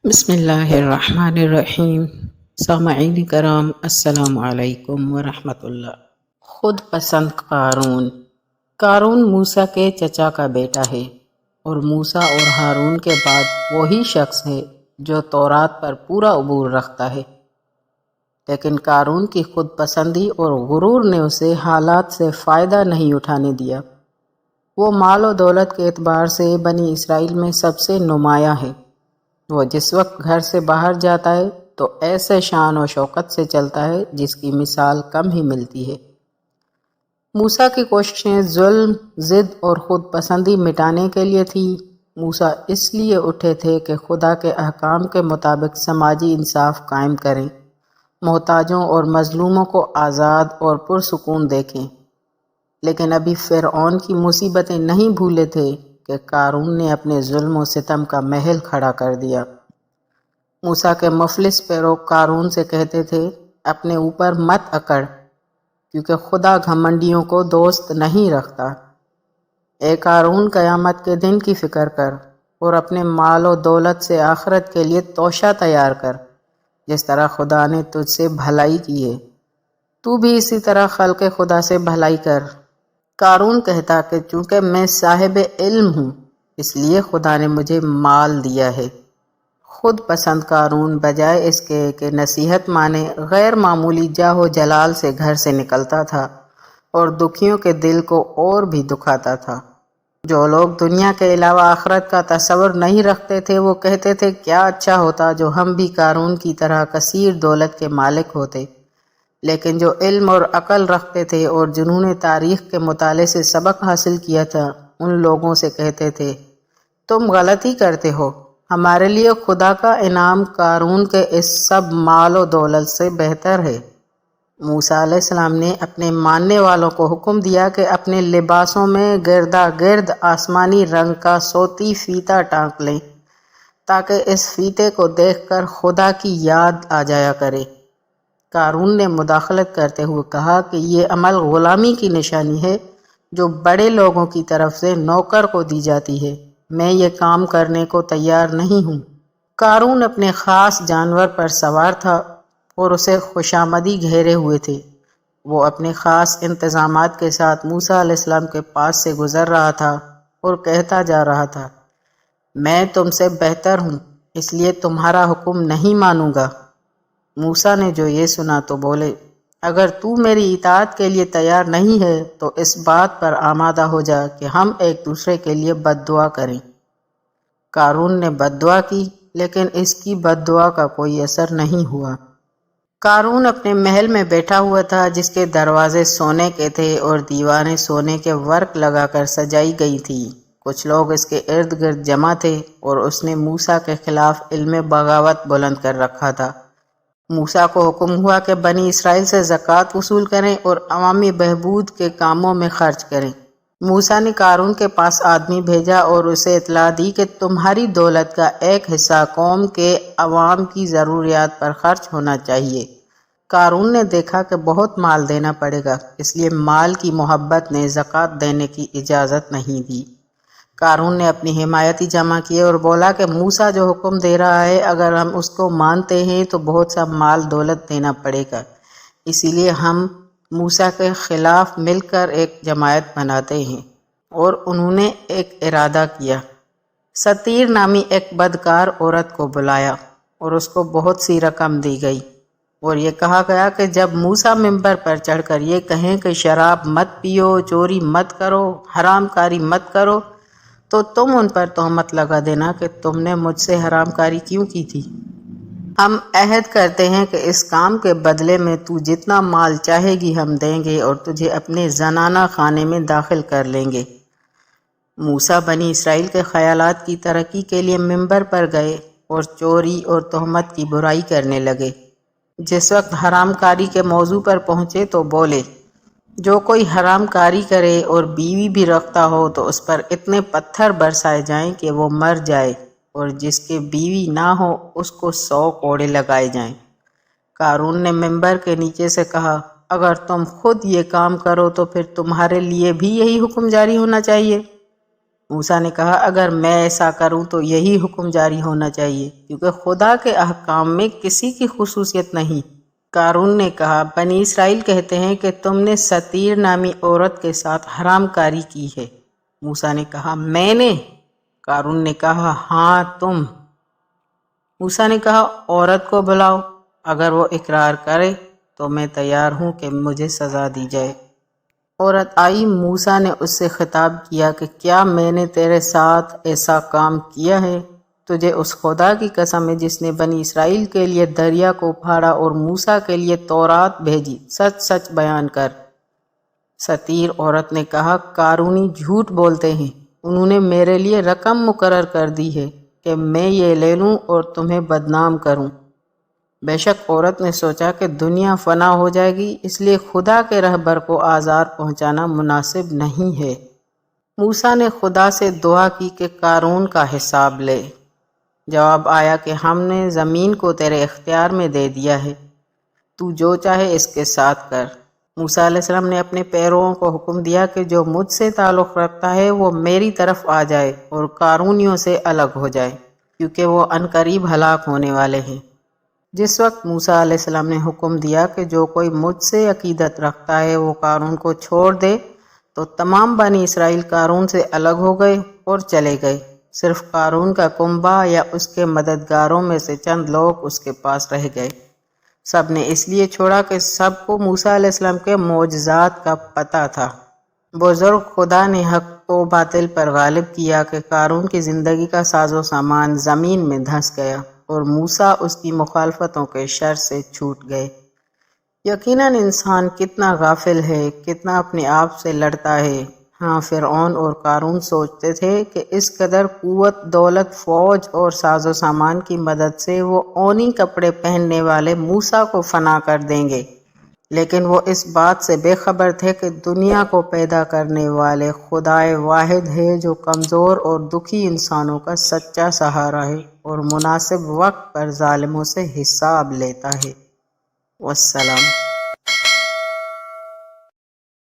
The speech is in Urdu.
بسم اللہ الرحمن الرحیم۔ سامعین کرام، السلام علیکم ورحمۃ اللہ۔ خود پسند قارون موسیٰ کے چچا کا بیٹا ہے اور موسیٰ اور ہارون کے بعد وہی شخص ہے جو تورات پر پورا عبور رکھتا ہے، لیکن قارون کی خود پسندی اور غرور نے اسے حالات سے فائدہ نہیں اٹھانے دیا۔ وہ مال و دولت کے اعتبار سے بنی اسرائیل میں سب سے نمایاں ہے۔ وہ جس وقت گھر سے باہر جاتا ہے تو ایسے شان و شوکت سے چلتا ہے جس کی مثال کم ہی ملتی ہے۔ موسیٰ کی کوششیں ظلم، ضد اور خود پسندی مٹانے کے لیے تھی۔ موسیٰ اس لیے اٹھے تھے کہ خدا کے احکام کے مطابق سماجی انصاف قائم کریں، محتاجوں اور مظلوموں کو آزاد اور پرسکون دیکھیں۔ لیکن ابھی فرعون کی مصیبتیں نہیں بھولے تھے کہ قارون نے اپنے ظلم و ستم کا محل کھڑا کر دیا۔ موسیٰ کے مفلس پیرو قارون سے کہتے تھے، اپنے اوپر مت اکڑ، کیونکہ خدا گھمنڈیوں کو دوست نہیں رکھتا۔ اے قارون، قیامت کے دن کی فکر کر اور اپنے مال و دولت سے آخرت کے لیے توشہ تیار کر، جس طرح خدا نے تجھ سے بھلائی کی ہے، تو بھی اسی طرح خلق خدا سے بھلائی کر۔ قارون کہتا کہ چونکہ میں صاحب علم ہوں اس لیے خدا نے مجھے مال دیا ہے۔ خود پسند قارون بجائے اس کے کہ نصیحت مانے، غیر معمولی جاہ و جلال سے گھر سے نکلتا تھا اور دکھیوں کے دل کو اور بھی دکھاتا تھا۔ جو لوگ دنیا کے علاوہ آخرت کا تصور نہیں رکھتے تھے وہ کہتے تھے، کیا اچھا ہوتا جو ہم بھی قارون کی طرح کثیر دولت کے مالک ہوتے۔ لیکن جو علم اور عقل رکھتے تھے اور جنہوں نے تاریخ کے مطالعے سے سبق حاصل کیا تھا ان لوگوں سے کہتے تھے، تم غلطی کرتے ہو، ہمارے لیے خدا کا انعام قارون کے اس سب مال و دولت سے بہتر ہے۔ موسیٰ علیہ السلام نے اپنے ماننے والوں کو حکم دیا کہ اپنے لباسوں میں گردا گرد آسمانی رنگ کا صوتی فیتہ ٹانک لیں تاکہ اس فیتے کو دیکھ کر خدا کی یاد آ جایا کرے۔ قارون نے مداخلت کرتے ہوئے کہا کہ یہ عمل غلامی کی نشانی ہے جو بڑے لوگوں کی طرف سے نوکر کو دی جاتی ہے، میں یہ کام کرنے کو تیار نہیں ہوں۔ قارون اپنے خاص جانور پر سوار تھا اور اسے خوشامدی گھیرے ہوئے تھے۔ وہ اپنے خاص انتظامات کے ساتھ موسیٰ علیہ السلام کے پاس سے گزر رہا تھا اور کہتا جا رہا تھا، میں تم سے بہتر ہوں اس لیے تمہارا حکم نہیں مانوں گا۔ موسیٰ نے جو یہ سنا تو بولے، اگر تو میری اطاعت کے لیے تیار نہیں ہے تو اس بات پر آمادہ ہو جا کہ ہم ایک دوسرے کے لیے بد دعا کریں۔ قارون نے بد دعا کی لیکن اس کی بد دعا کا کوئی اثر نہیں ہوا۔ قارون اپنے محل میں بیٹھا ہوا تھا جس کے دروازے سونے کے تھے اور دیواریں سونے کے ورق لگا کر سجائی گئی تھی۔ کچھ لوگ اس کے ارد گرد جمع تھے اور اس نے موسیٰ کے خلاف علم بغاوت بلند کر رکھا تھا۔ موسیٰ کو حکم ہوا کہ بنی اسرائیل سے زکوٰۃ وصول کریں اور عوامی بہبود کے کاموں میں خرچ کریں۔ موسیٰ نے قارون کے پاس آدمی بھیجا اور اسے اطلاع دی کہ تمہاری دولت کا ایک حصہ قوم کے عوام کی ضروریات پر خرچ ہونا چاہیے۔ قارون نے دیکھا کہ بہت مال دینا پڑے گا، اس لیے مال کی محبت نے زکوٰۃ دینے کی اجازت نہیں دی۔ قارون نے اپنی حمایتی جمع کیے اور بولا کہ موسیٰ جو حکم دے رہا ہے اگر ہم اس کو مانتے ہیں تو بہت سا مال دولت دینا پڑے گا، اسی لیے ہم موسیٰ کے خلاف مل کر ایک جماعت بناتے ہیں۔ اور انہوں نے ایک ارادہ کیا، ستیر نامی ایک بدکار عورت کو بلایا اور اس کو بہت سی رقم دی گئی اور یہ کہا گیا کہ جب موسیٰ ممبر پر چڑھ کر یہ کہیں کہ شراب مت پیو، چوری مت کرو، حرام کاری مت کرو، تو تم ان پر تہمت لگا دینا کہ تم نے مجھ سے حرام کاری کیوں کی تھی۔ ہم عہد کرتے ہیں کہ اس کام کے بدلے میں تو جتنا مال چاہے گی ہم دیں گے اور تجھے اپنے زنانہ خانے میں داخل کر لیں گے۔ موسیٰ بنی اسرائیل کے خیالات کی ترقی کے لیے ممبر پر گئے اور چوری اور تہمت کی برائی کرنے لگے۔ جس وقت حرام کاری کے موضوع پر پہنچے تو بولے، جو کوئی حرام کاری کرے اور بیوی بھی رکھتا ہو تو اس پر اتنے پتھر برسائے جائیں کہ وہ مر جائے، اور جس کے بیوی نہ ہو اس کو 100 کوڑے لگائے جائیں۔ قارون نے ممبر کے نیچے سے کہا، اگر تم خود یہ کام کرو تو پھر تمہارے لیے بھی یہی حکم جاری ہونا چاہیے۔ موسیٰ نے کہا اگر میں ایسا کروں تو یہی حکم جاری ہونا چاہیے، کیونکہ خدا کے احکام میں کسی کی خصوصیت نہیں۔ قارون نے کہا بنی اسرائیل کہتے ہیں کہ تم نے ستیر نامی عورت کے ساتھ حرام کاری کی ہے۔ موسیٰ نے کہا میں نے؟ قارون نے کہا ہاں تم۔ موسیٰ نے کہا عورت کو بلاؤ، اگر وہ اقرار کرے تو میں تیار ہوں کہ مجھے سزا دی جائے۔ عورت آئی، موسیٰ نے اس سے خطاب کیا کہ کیا میں نے تیرے ساتھ ایسا کام کیا ہے؟ تجھے اس خدا کی قسم ہے جس نے بنی اسرائیل کے لیے دریا کو پھاڑا اور موسیٰ کے لیے تورات بھیجی، سچ سچ بیان کر۔ ستیر عورت نے کہا قارونی جھوٹ بولتے ہیں، انہوں نے میرے لیے رقم مقرر کر دی ہے کہ میں یہ لے لوں اور تمہیں بدنام کروں۔ بے شک عورت نے سوچا کہ دنیا فنا ہو جائے گی، اس لیے خدا کے رہبر کو آزار پہنچانا مناسب نہیں ہے۔ موسیٰ نے خدا سے دعا کی کہ قارون کا حساب لے۔ جواب آیا کہ ہم نے زمین کو تیرے اختیار میں دے دیا ہے، تو جو چاہے اس کے ساتھ کر۔ موسیٰ علیہ السلام نے اپنے پیرووں کو حکم دیا کہ جو مجھ سے تعلق رکھتا ہے وہ میری طرف آ جائے اور قارونیوں سے الگ ہو جائے، کیونکہ وہ عنقریب ہلاک ہونے والے ہیں۔ جس وقت موسیٰ علیہ السلام نے حکم دیا کہ جو کوئی مجھ سے عقیدت رکھتا ہے وہ قارون کو چھوڑ دے، تو تمام بنی اسرائیل قارون سے الگ ہو گئے اور چلے گئے۔ صرف قارون کا کنبہ یا اس کے مددگاروں میں سے چند لوگ اس کے پاس رہ گئے۔ سب نے اس لیے چھوڑا کہ سب کو موسیٰ علیہ السلام کے معجزات کا پتہ تھا۔ بزرگ خدا نے حق کو باطل پر غالب کیا کہ قارون کی زندگی کا ساز و سامان زمین میں دھنس گیا اور موسیٰ اس کی مخالفتوں کے شر سے چھوٹ گئے۔ یقیناً انسان کتنا غافل ہے، کتنا اپنے آپ سے لڑتا ہے۔ ہاں فرعون اور قارون سوچتے تھے کہ اس قدر قوت، دولت، فوج اور ساز و سامان کی مدد سے وہ اونی کپڑے پہننے والے موسیٰ کو فنا کر دیں گے، لیکن وہ اس بات سے بے خبر تھے کہ دنیا کو پیدا کرنے والے خدائے واحد ہے جو کمزور اور دکھی انسانوں کا سچا سہارا ہے اور مناسب وقت پر ظالموں سے حساب لیتا ہے۔ والسلام۔